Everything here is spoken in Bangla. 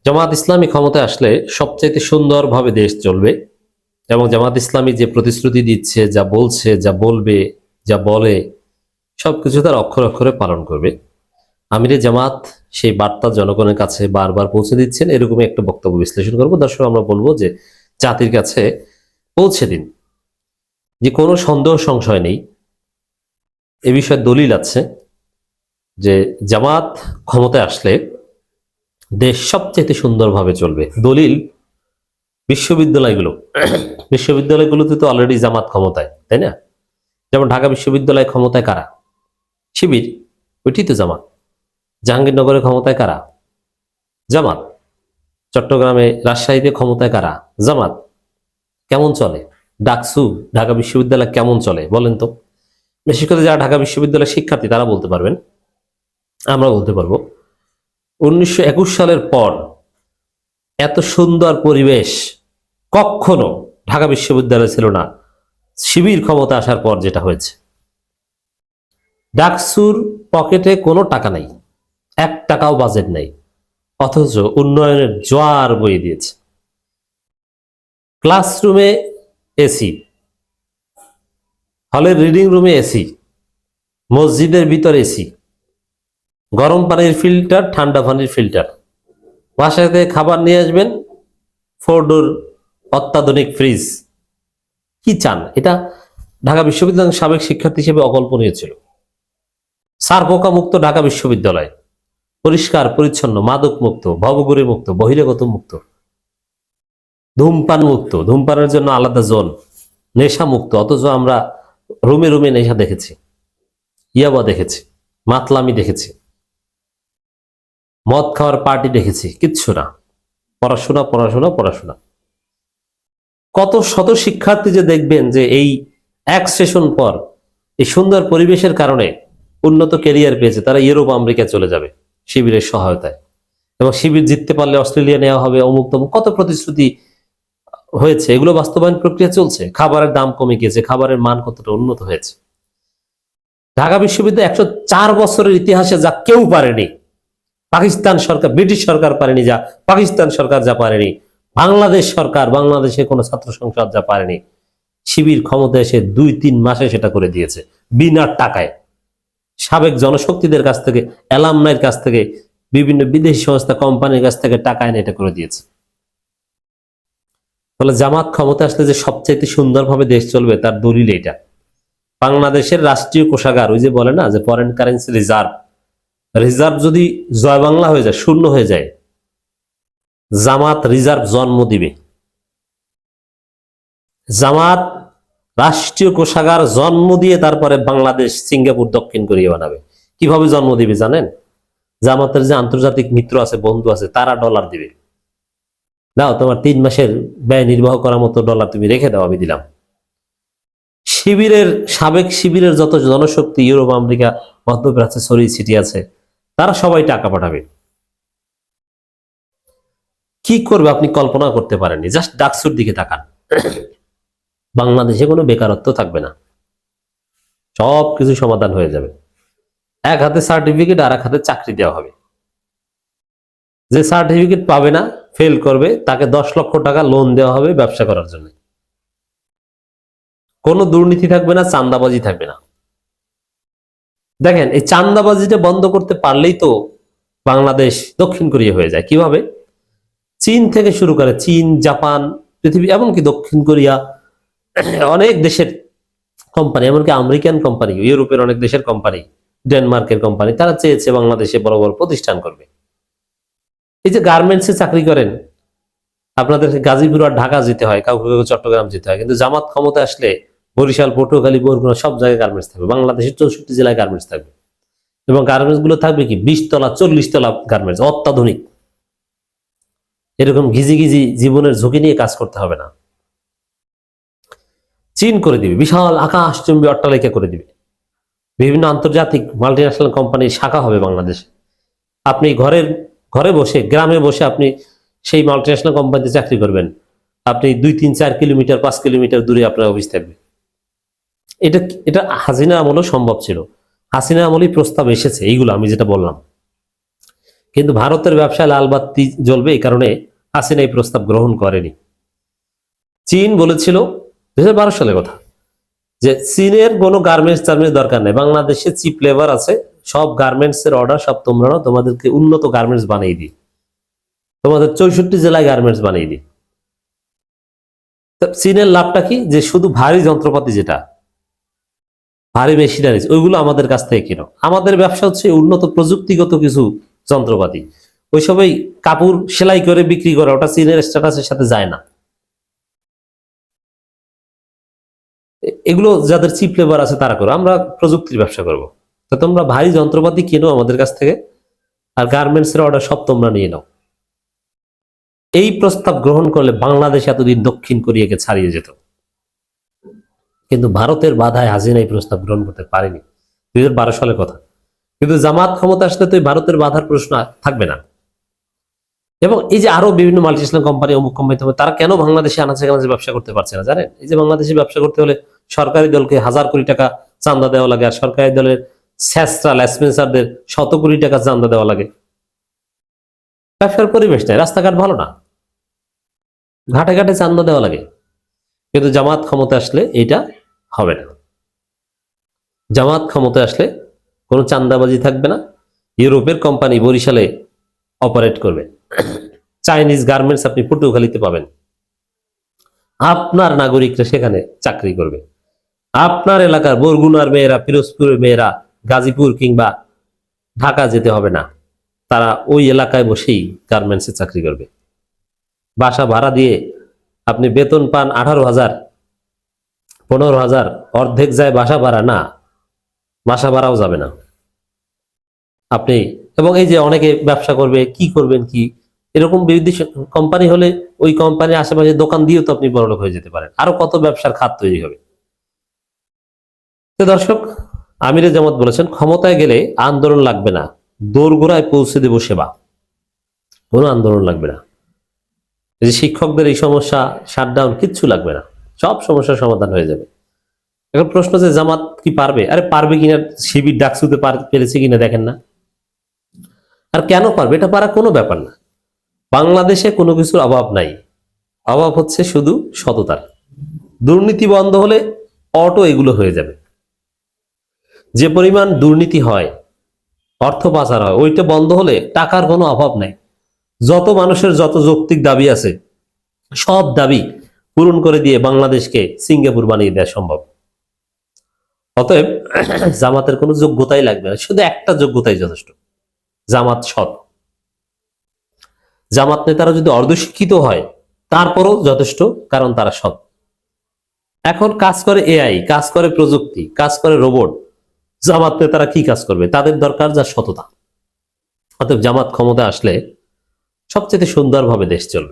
জামাত ইসলামী ক্ষমতায় আসলে সবচাইতে সুন্দরভাবে দেশ চলবে এবং জামাত ইসলামী যে প্রতিশ্রুতি দিচ্ছে, যা বলছে, যা বলবে, যা বলে সবকিছু তার অক্ষরে অক্ষরে পালন করবে। আমিরে জামাত সেই বার্তা জনগণের কাছে বারবার পৌঁছে দিচ্ছেন। এরকমই একটা বক্তব্য বিশ্লেষণ করব। দর্শক, আমরা বলবো যে জাতির কাছে পৌঁছে দিন যে কোনো সন্দেহ সংশয় নেই, এ বিষয়ে দলিল আছে যে জামাত ক্ষমতায় আসলে দেশ সবচেয়ে সুন্দরভাবে চলবে। দলিল বিশ্ববিদ্যালয়গুলো বিশ্ববিদ্যালয়গুলোতে তো অলরেডি জামাত ক্ষমতায়, তাই না? যেমন ঢাকা বিশ্ববিদ্যালয় ক্ষমতায় কারা? শিবির, ওইটি তো জামাত। জাহাঙ্গীরনগরের ক্ষমতায় কারা? জামাত। চট্টগ্রামে, রাজশাহীতে ক্ষমতায় কারা? জামাত। কেমন চলে ডাকসু? ঢাকা বিশ্ববিদ্যালয় কেমন চলে বলেন তো? বিশেষ করে যারা ঢাকা বিশ্ববিদ্যালয়ের শিক্ষার্থী তারা বলতে পারবেন, আমরা বলতে পারবো। 1921 সালের পর এত সুন্দর পরিবেশ কখনো ঢাকা বিশ্ববিদ্যালয় ছিল না। শিবির ক্ষমতা আসার পর যেটা হয়েছে, ডাকসুর পকেটে কোনো টাকা নাই, 1 টাকাও বাজেট নাই, অথচ উন্নয়নের জোয়ার বয়ে দিয়েছে। ক্লাসরুমে এসি, হলের রিডিং রুমে এসি, মসজিদের ভিতর এসি, গরম পানির ফিল্টার, ঠান্ডা পানির ফিল্টার, বাসাতে খাবার নিয়ে আসবেন 4 ডোর অত্যাধুনিক ফ্রিজ। কি চান? এটা ঢাকা বিশ্ববিদ্যালয়ের সাবেক শিক্ষার্থী হিসেবে অকল্পনীয় ছিল। সারপোকা মুক্ত ঢাকা বিশ্ববিদ্যালয়, পরিষ্কার পরিচ্ছন্ন, মাদক মুক্ত, ভবঘুরে মুক্ত, বহিরাগত মুক্ত, ধূমপান মুক্ত, ধূমপানের জন্য আলাদা জোন, নেশা মুক্ত। অথচ আমরা রুমে রুমে নেশা দেখেছি, ইয়াবা দেখেছি, মাতলামি দেখেছি, মদ খাওয়ার পার্টি দেখেছি। কিচ্ছু না, পড়াশোনা পড়াশোনা পড়াশোনা। কত শত শিক্ষার্থী যে দেখবেন যে এই এক সেশন পর এই সুন্দর পরিবেশের কারণে উন্নত ক্যারিয়ার পেয়েছে, তারা ইউরোপ আমেরিকা চলে যাবে শিবিরের সহায়তায়। এবং শিবির জিততে পারলে অস্ট্রেলিয়া নেওয়া হবে, অমুক তমুক, কত প্রতিশ্রুতি হয়েছে, এগুলো বাস্তবায়ন প্রক্রিয়া চলছে। খাবারের দাম কমে গিয়েছে, খাবারের মান কতটা উন্নত হয়েছে। ঢাকা বিশ্ববিদ্যালয় 104 বছরের ইতিহাসে যা কেউ পারেনি, পাকিস্তান সরকার, ব্রিটিশ সরকার পারেনি, যা পাকিস্তান সরকার যা পারেনি, বাংলাদেশ সরকার, বাংলাদেশে কোনো ছাত্র সংসদ যা পারেনি, শিবির ক্ষমতায় এসে 2-3 মাসে সেটা করে দিয়েছে বিনা টাকায়। সাবেক জনশক্তিদের কাছ থেকে, অ্যালামনাইয়ের কাছ থেকে, বিভিন্ন বিদেশি সংস্থা কোম্পানির কাছ থেকে টাকা এনে এটা করে দিয়েছে। ফলে জামাত ক্ষমতা আসলে যে সবচেয়ে সুন্দরভাবে দেশ চলবে তার দলিল এটা। বাংলাদেশের রাষ্ট্রীয় কোষাগার, ওই যে বলে না যে ফরেন কারেন্সি রিজার্ভ, রিজার্ভ যদি জয় বাংলা হয়ে যায়, শূন্য হয়ে যায়, জামাত রিজার্ভ জন্ম দিবে। জামাত রাষ্ট্রীয় কোষাগার জন্ম দিয়ে তারপরে বাংলাদেশ, সিঙ্গাপুর, দক্ষিণ কোরিয়া বানাবে। কিভাবে জন্ম দিবে জানেন? জামাতের যে আন্তর্জাতিক মিত্র আছে, বন্ধু আছে, তারা ডলার দিবে। দাও, তোমার 3 মাসের ব্যয় নির্বাহ করার মতো ডলার তুমি রেখে দাও, আমি দিলাম। শিবিরের, সাবেক শিবিরের যত জনশক্তি ইউরোপ আমেরিকা মধ্যপ্রাচ্যে ছড়িয়ে ছিটিয়ে আছে, তারা সবাই টাকা পাঠাবে। কি করবে আপনি কল্পনা করতে পারেননি। জাস্ট ডাকসুর দিকে তাকান, বাংলাদেশে কোনো বেকারত্ব থাকবে না, সব কিছু সমাধান হয়ে যাবে। এক হাতে সার্টিফিকেট, আর এক হাতে চাকরি দেওয়া হবে। যে সার্টিফিকেট পাবে না, ফেল করবে, তাকে 10 লক্ষ টাকা লোন দেওয়া হবে ব্যবসা করার জন্য। কোনো দুর্নীতি থাকবে না, চাঁদাবাজি থাকবে না। দেখেন, এই চাঁদাবাজিটা বন্ধ করতে পারলেই তো বাংলাদেশ দক্ষিণ কোরিয়া হয়ে যায়। কিভাবে? চীন থেকে শুরু করে, চীন, জাপান, পৃথিবী, এমনকি দক্ষিণ কোরিয়া, অনেক দেশের কোম্পানি, এমনকি আমেরিকান কোম্পানি, ইউরোপের অনেক দেশের কোম্পানি, ডেনমার্কের কোম্পানি, তারা চেয়েছে বাংলাদেশে বড় বড় প্রতিষ্ঠান করবে। এই যে গার্মেন্টসে চাকরি করেন, আপনাদের গাজীপুর আর ঢাকা যেতে হয়, কাউকে কাউকে চট্টগ্রাম যেতে হয়, কিন্তু জামাত ক্ষমতা আসলে বরিশাল, পটুয়াখালী, বরগুনা সব জায়গায় গার্মেন্টস থাকবে। বাংলাদেশের 64 জেলায় গার্মেন্টস থাকবে। এবং গার্মেন্টস গুলো থাকবে কি 20 তলা 40 তলা গার্মেন্টস, অত্যাধুনিক। এরকম ঘিজি ঘিজি জীবনের ঝুঁকি নিয়ে কাজ করতে হবে না। চীন করে দিবে, বিশাল আকাশচুম্বী অট্টালিকা করে দিবে। বিভিন্ন আন্তর্জাতিক মাল্টিন্যাশনাল কোম্পানির শাখা হবে বাংলাদেশে। আপনি ঘরে বসে, গ্রামে বসে আপনি সেই মাল্টিন্যাশনাল কোম্পানিতে চাকরি করবেন। আপনি 2-3-4 কিলোমিটার, 5 কিলোমিটার দূরে আপনার অফিস থাকবে। এটা এটা হাসিনা আমলেও সম্ভব ছিল। হাসিনা আমলেই প্রস্তাব এসেছে এইগুলো আমি যেটা বললাম। কিন্তু ভারতের ব্যবসায় লাল বাতি জ্বলবে, এই কারণে হাসিনা এই প্রস্তাব গ্রহণ করেনি। চীন বলেছিল 2012 সালের কথা যে চীনের কোনো গার্মেন্টস দরকার নেই, বাংলাদেশে চিপ লেবার আছে, সব গার্মেন্টস এর অর্ডার সব তোমরা নাও, তোমাদেরকে উন্নত গার্মেন্টস বানিয়ে দিই, তোমাদের 64 জেলায় গার্মেন্টস বানিয়ে দিই। চীনের লাভটা কি, যে শুধু ভারী যন্ত্রপাতি, যেটা ভারী মেশিনারিজ, ওইগুলো আমাদের কাছ থেকে কিনো। আমাদের ব্যবসা হচ্ছে উন্নত প্রযুক্তিগত কিছু যন্ত্রপাতি, ওইসবই কাপড় সেলাই করে বিক্রি করা, ওটা চীনের স্ট্যাটাসের সাথে যায় না। এগুলো যাদের চিপ লেবার আছে তারা করো, আমরা প্রযুক্তির ব্যবসা করব। তো তোমরা ভারী যন্ত্রপাতি কিনো আমাদের কাছ থেকে, আর গার্মেন্টস এর অর্ডার সব তোমরা নিয়ে নাও। এই প্রস্তাব গ্রহণ করলে বাংলাদেশ এতদিন দক্ষিণ কোরিয়াকে ছাড়িয়ে যেত, কিন্তু ভারতের বাধায় হাসিনা এই প্রস্তাব গ্রহণ করতে পারেনি। 2012 সালের কথা। কিন্তু জামাত ক্ষমতা আসলে তো ভারতের বাধার প্রশ্ন থাকবে না। এবং এই যে আরো বিভিন্ন মাল্টিন্যাশনাল কোম্পানি, অমুক কোম্পানি, তারা কেন বাংলাদেশে আনাচে কানাচে ব্যবসা করতে পারছে না জানেন? এই যে বাংলাদেশে ব্যবসা করতে হলে সরকারি দলকে 1000 কোটি টাকা চাঁদা দেওয়া লাগে, আর সরকারি দলের স্যাসরা ল্যাসপেন্সারদের 100 কোটি টাকা চাঁদা দেওয়া লাগে। ব্যবসার পরিবেশ নাই, রাস্তাঘাট ভালো না, ঘাটে ঘাটে চাঁদা দেওয়া লাগে। কিন্তু জামাত ক্ষমতা আসলে এটা হবে না। জামাত ক্ষমতা আসলে কোনো চাঁদাবাজি থাকবে না। ইউরোপের কোম্পানি বরিশালে অপারেট করবে, চাইনিজ গার্মেন্টস আপনি পটুয়াখালীতে পাবেন, আপনার নাগরিকরা সেখানে চাকরি করবে। আপনার এলাকার বরগুনার মেয়েরা, পিরোজপুরের মেয়েরা গাজীপুর কিংবা ঢাকা যেতে হবে না, তারা ওই এলাকায় বসেই গার্মেন্টসে চাকরি করবে। বাসা ভাড়া দিয়ে আপনি বেতন পান 18,000, 15,000, অর্ধেক যায় বাসা ভাড়া, না বাসা ভাড়াও যাবে না আপনি। এবং এই যে অনেকে ব্যবসা করবে, কি করবেন কি, এরকম বিদেশি কোম্পানি হলে ওই কোম্পানির আশেপাশে দোকান দিয়েও তো আপনি বড়লোক হয়ে যেতে পারেন, আরো কত ব্যবসার খাত তৈরি হবে। তো দর্শক, আমিরে জামাত বলেছেন ক্ষমতায় গেলে আন্দোলন লাগবে না, দোরগোড়ায় পৌঁছে দেব সেবা, কোনো আন্দোলন লাগবে না। এই যে শিক্ষকদের এই সমস্যা, শাটডাউন, কিচ্ছু লাগবে না, সব সমস্যার সমাধান হয়ে যাবে। এখন প্রশ্ন যে জামাত কি পারবে? আরে পারবে কিনা, শিবির ডাকসুতে পেরেছে কিনা দেখেন না। আর কেন পারবে? এটা পারা কোনো ব্যাপার না। বাংলাদেশে কোনো কিছুর অভাব নাই, অভাব হচ্ছে শুধু সততার। দুর্নীতি বন্ধ হলে অটো এগুলো হয়ে যাবে। যে পরিমাণ দুর্নীতি হয়, অর্থ পাচার হয়, ওইটা বন্ধ হলে টাকার কোনো অভাব নাই। যত মানুষের যত যৌক্তিক দাবি আছে, সব দাবি পূরণ করে দিয়ে বাংলাদেশকে সিঙ্গাপুর বানিয়ে দেওয়া সম্ভব। অতএব জামাতের কোনো যোগ্যতাই লাগবে না, শুধু একটা যোগ্যতাই যথেষ্ট, জামাত সৎ। জামাত নেতারা যদি অর্ধশিক্ষিত হয় তারপরও যথেষ্ট, কারণ তারা সৎ। এখন কাজ করে এআই, কাজ করে প্রযুক্তি, কাজ করে রোবট, জামাত নেতারা কি কাজ করবে? তাদের দরকার যা সততা। অতএব জামাত ক্ষমতা আসলে সবচেয়ে সুন্দরভাবে দেশ চলবে।